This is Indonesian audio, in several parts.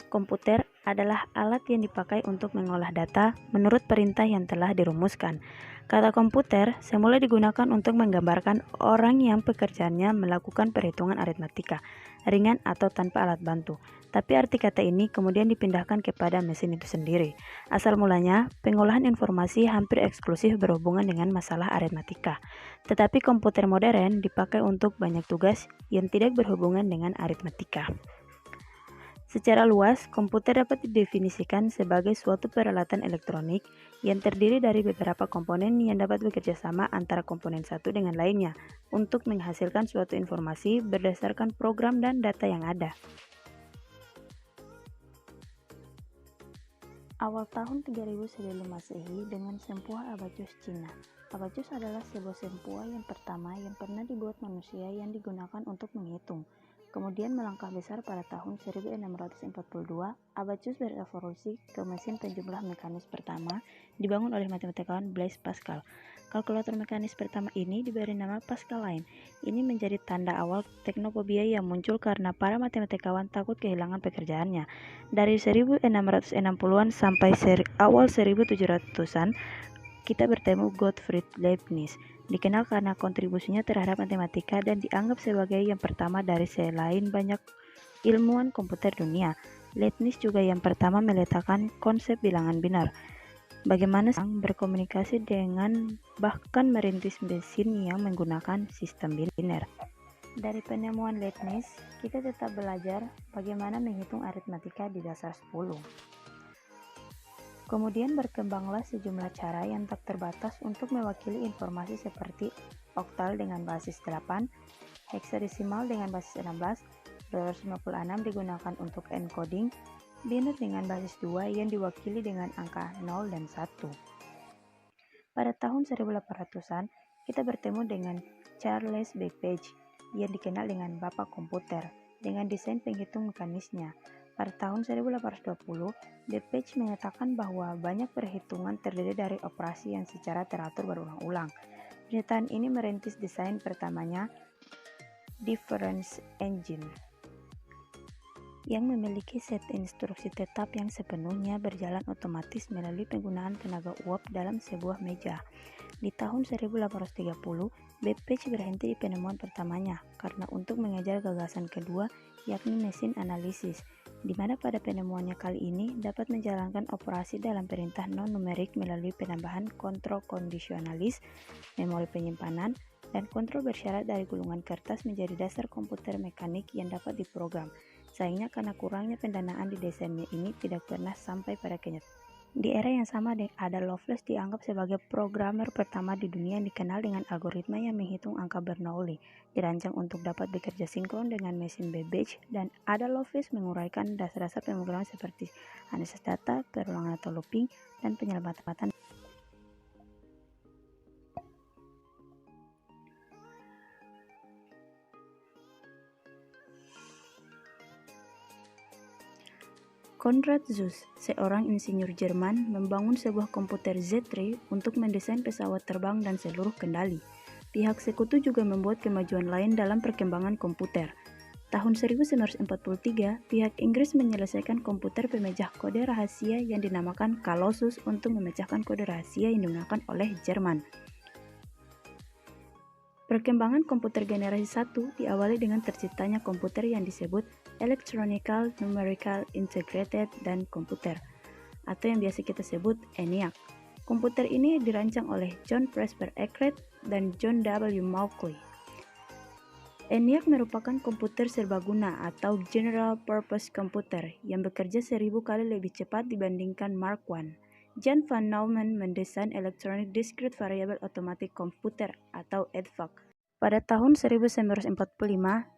Komputer adalah alat yang dipakai untuk mengolah data menurut perintah yang telah dirumuskan. Kata komputer semula digunakan untuk menggambarkan orang yang pekerjaannya melakukan perhitungan aritmatika, ringan atau tanpa alat bantu. Tapi arti kata ini kemudian dipindahkan kepada mesin itu sendiri. Asal mulanya, pengolahan informasi hampir eksklusif berhubungan dengan masalah aritmatika. Tetapi komputer modern dipakai untuk banyak tugas yang tidak berhubungan dengan aritmatika. Secara luas, komputer dapat didefinisikan sebagai suatu peralatan elektronik yang terdiri dari beberapa komponen yang dapat bekerja sama antara komponen satu dengan lainnya untuk menghasilkan suatu informasi berdasarkan program dan data yang ada. Awal tahun 3000 sebelum Masehi dengan sempuha abacus Cina. Abacus adalah sebuah sempuha yang pertama yang pernah dibuat manusia yang digunakan untuk menghitung. Kemudian melangkah besar pada tahun 1642, abacus berevolusi ke mesin penjumlah mekanis pertama dibangun oleh matematikawan Blaise Pascal. Kalkulator mekanis pertama ini diberi nama Pascaline. Ini menjadi tanda awal teknophobia yang muncul karena para matematikawan takut kehilangan pekerjaannya. Dari 1660-an sampai awal 1700-an, kita bertemu Gottfried Leibniz, dikenal karena kontribusinya terhadap matematika dan dianggap sebagai yang pertama dari selain banyak ilmuwan komputer dunia. Leibniz juga yang pertama meletakkan konsep bilangan binar. Bagaimana berkomunikasi dengan bahkan merintis mesin yang menggunakan sistem biner. Dari penemuan Leibniz, kita tetap belajar bagaimana menghitung aritmatika di dasar 10. Kemudian berkembanglah sejumlah cara yang tak terbatas untuk mewakili informasi seperti oktal dengan basis 8, heksadesimal dengan basis 16, 256 digunakan untuk encoding, biner dengan basis 2 yang diwakili dengan angka 0 dan 1. Pada tahun 1800-an, kita bertemu dengan Charles Babbage yang dikenal dengan Bapak Komputer dengan desain penghitung mekanisnya. Pada tahun 1820, Babbage menyatakan bahwa banyak perhitungan terdiri dari operasi yang secara teratur berulang-ulang. Pernyataan ini merintis desain pertamanya, Difference Engine, yang memiliki set instruksi tetap yang sepenuhnya berjalan otomatis melalui penggunaan tenaga uap dalam sebuah meja. Di tahun 1830, Babbage berhenti di penemuan pertamanya karena untuk mengejar gagasan kedua, yakni mesin analisis, di mana pada penemuannya kali ini dapat menjalankan operasi dalam perintah non-numerik melalui penambahan kontrol kondisionalis, memori penyimpanan, dan kontrol bersyarat dari gulungan kertas menjadi dasar komputer mekanik yang dapat diprogram. Sayangnya karena kurangnya pendanaan di desainnya ini tidak pernah sampai pada kenyataan. Di era yang sama, Ada Lovelace dianggap sebagai programmer pertama di dunia yang dikenal dengan algoritma yang menghitung angka Bernoulli, dirancang untuk dapat bekerja sinkron dengan mesin Babbage, dan Ada Lovelace menguraikan dasar-dasar pemrograman seperti analisis data, perulangan atau looping, dan penyelamatan. Konrad Zuse, seorang insinyur Jerman, membangun sebuah komputer Z3 untuk mendesain pesawat terbang dan seluruh kendali. Pihak sekutu juga membuat kemajuan lain dalam perkembangan komputer. Tahun 1943, pihak Inggris menyelesaikan komputer pemecah kode rahasia yang dinamakan Colossus untuk memecahkan kode rahasia yang digunakan oleh Jerman. Perkembangan komputer generasi 1 diawali dengan terciptanya komputer yang disebut Electronical Numerical Integrated dan Computer, atau yang biasa kita sebut ENIAC. Komputer ini dirancang oleh John Presper Eckert dan John W. Mauchly. ENIAC merupakan komputer serbaguna atau General Purpose Computer yang bekerja 1000 kali lebih cepat dibandingkan Mark I. Jan van Neumann mendesain Electronic Discrete Variable Automatic Computer atau EDVAC pada tahun 1945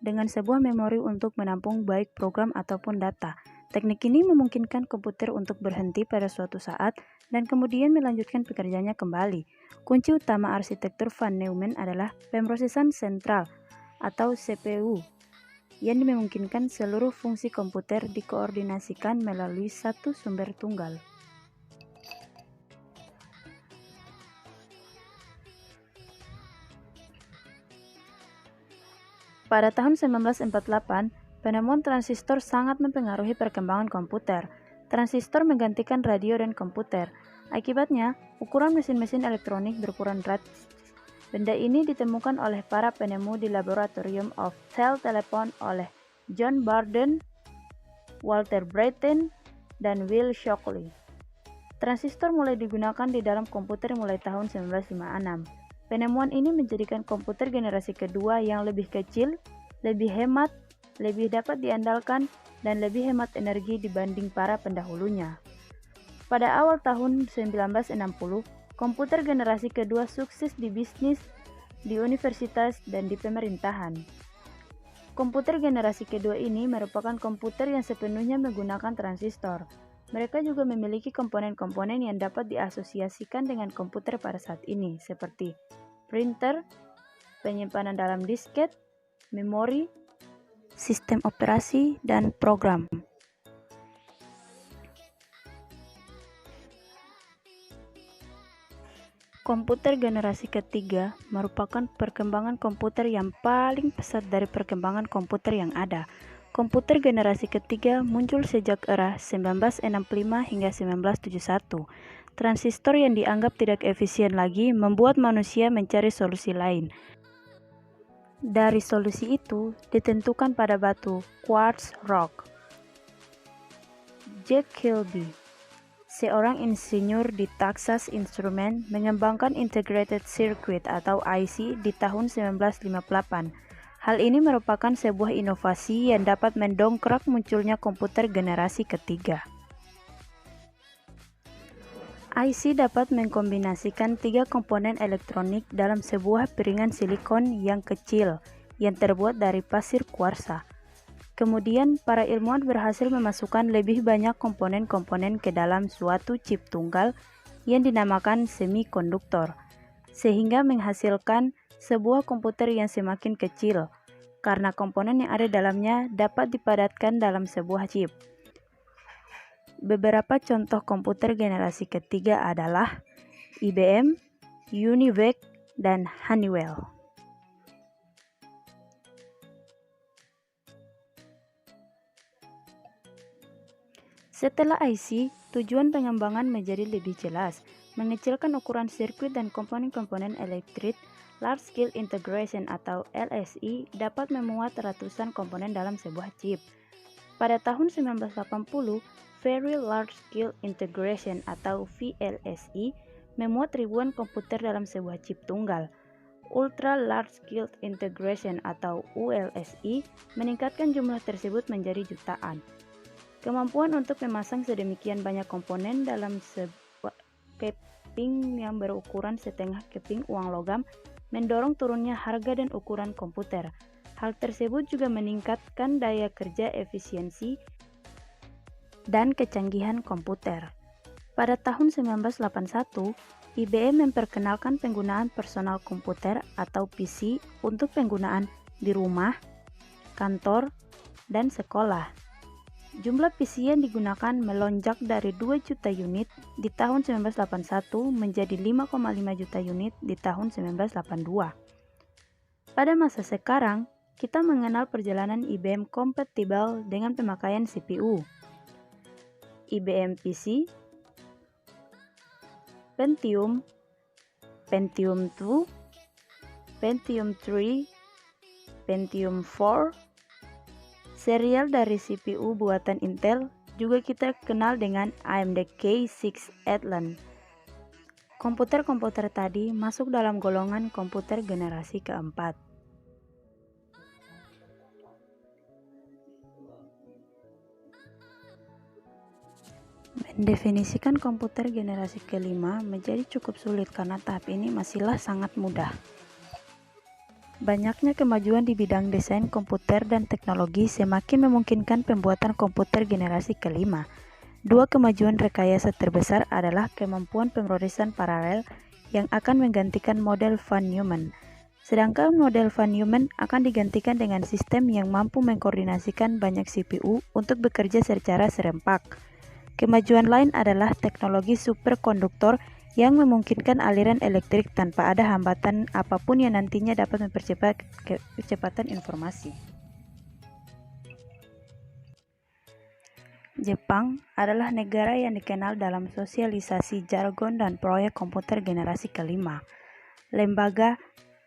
dengan sebuah memori untuk menampung baik program ataupun data. Teknik ini memungkinkan komputer untuk berhenti pada suatu saat dan kemudian melanjutkan pekerjaannya kembali. Kunci utama arsitektur van Neumann adalah pemrosesan sentral atau CPU yang memungkinkan seluruh fungsi komputer dikoordinasikan melalui satu sumber tunggal. Pada tahun 1948, Penemuan transistor sangat mempengaruhi perkembangan komputer. Transistor menggantikan radio dan komputer. Akibatnya, ukuran mesin-mesin elektronik berukuran drastis. Benda ini ditemukan oleh para penemu di Laboratorium of Cell Telephone oleh John Barden, Walter Brattain, dan Will Shockley. Transistor mulai digunakan di dalam komputer mulai tahun 1956. Penemuan ini menjadikan komputer generasi kedua yang lebih kecil, lebih hemat, lebih dapat diandalkan, dan lebih hemat energi dibanding para pendahulunya. Pada awal tahun 1960, komputer generasi kedua sukses di bisnis, di universitas, dan di pemerintahan. Komputer generasi kedua ini merupakan komputer yang sepenuhnya menggunakan transistor. Mereka juga memiliki komponen-komponen yang dapat diasosiasikan dengan komputer pada saat ini, seperti printer, penyimpanan dalam disket, memori, sistem operasi, dan program. Komputer generasi ketiga merupakan perkembangan komputer yang paling pesat dari perkembangan komputer yang ada. Komputer generasi ketiga muncul sejak era 1965 hingga 1971. Transistor yang dianggap tidak efisien lagi membuat manusia mencari solusi lain. Dari solusi itu ditentukan pada batu quartz rock. Jack Kilby, seorang insinyur di Texas Instruments, mengembangkan Integrated Circuit atau IC di tahun 1958. Hal ini merupakan sebuah inovasi yang dapat mendongkrak munculnya komputer generasi ketiga. IC dapat mengkombinasikan 3 komponen elektronik dalam sebuah piringan silikon yang kecil yang terbuat dari pasir kuarsa. Kemudian, para ilmuwan berhasil memasukkan lebih banyak komponen-komponen ke dalam suatu chip tunggal yang dinamakan semikonduktor, sehingga menghasilkan sebuah komputer yang semakin kecil, karena komponen yang ada dalamnya dapat dipadatkan dalam sebuah chip. Beberapa contoh komputer generasi ketiga adalah IBM, UNIVAC, dan Honeywell. Setelah IC, tujuan pengembangan menjadi lebih jelas, mengecilkan ukuran sirkuit dan komponen-komponen elektrik. Large Scale Integration atau LSI dapat memuat ratusan komponen dalam sebuah chip. Pada tahun 1980, Very Large Scale Integration atau VLSI memuat ribuan komputer dalam sebuah chip tunggal. Ultra Large Scale Integration atau ULSI meningkatkan jumlah tersebut menjadi jutaan. Kemampuan untuk memasang sedemikian banyak komponen dalam sebuah keping yang berukuran setengah keping uang logam mendorong turunnya harga dan ukuran komputer. Hal tersebut juga meningkatkan daya kerja, efisiensi, dan kecanggihan komputer. Pada tahun 1981, IBM memperkenalkan penggunaan personal komputer atau PC untuk penggunaan di rumah, kantor, dan sekolah. Jumlah PC yang digunakan melonjak dari 2 juta unit di tahun 1981 menjadi 5,5 juta unit di tahun 1982. Pada masa sekarang, kita mengenal perjalanan IBM kompatibel dengan pemakaian CPU. IBM PC, Pentium, Pentium 2, Pentium 3, Pentium 4, serial dari CPU buatan Intel, juga kita kenal dengan AMD K6 Athlon. Komputer-komputer tadi masuk dalam golongan komputer generasi keempat. Mendefinisikan komputer generasi kelima menjadi cukup sulit karena tahap ini masihlah sangat mudah. Banyaknya kemajuan di bidang desain komputer dan teknologi semakin memungkinkan pembuatan komputer generasi kelima. 2 kemajuan rekayasa terbesar adalah kemampuan pemrosesan paralel yang akan menggantikan model von Neumann. Sedangkan model von Neumann akan digantikan dengan sistem yang mampu mengkoordinasikan banyak CPU untuk bekerja secara serempak. Kemajuan lain adalah teknologi superkonduktor yang memungkinkan aliran elektrik tanpa ada hambatan apapun yang nantinya dapat mempercepat kecepatan informasi. Jepang adalah negara yang dikenal dalam sosialisasi jargon dan proyek komputer generasi kelima. Lembaga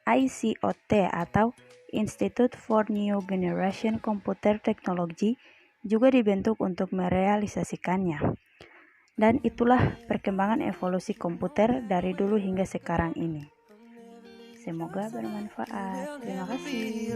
ICOT atau Institute for New Generation Computer Technology juga dibentuk untuk merealisasikannya. Dan itulah perkembangan evolusi komputer dari dulu hingga sekarang ini. Semoga bermanfaat. Terima kasih.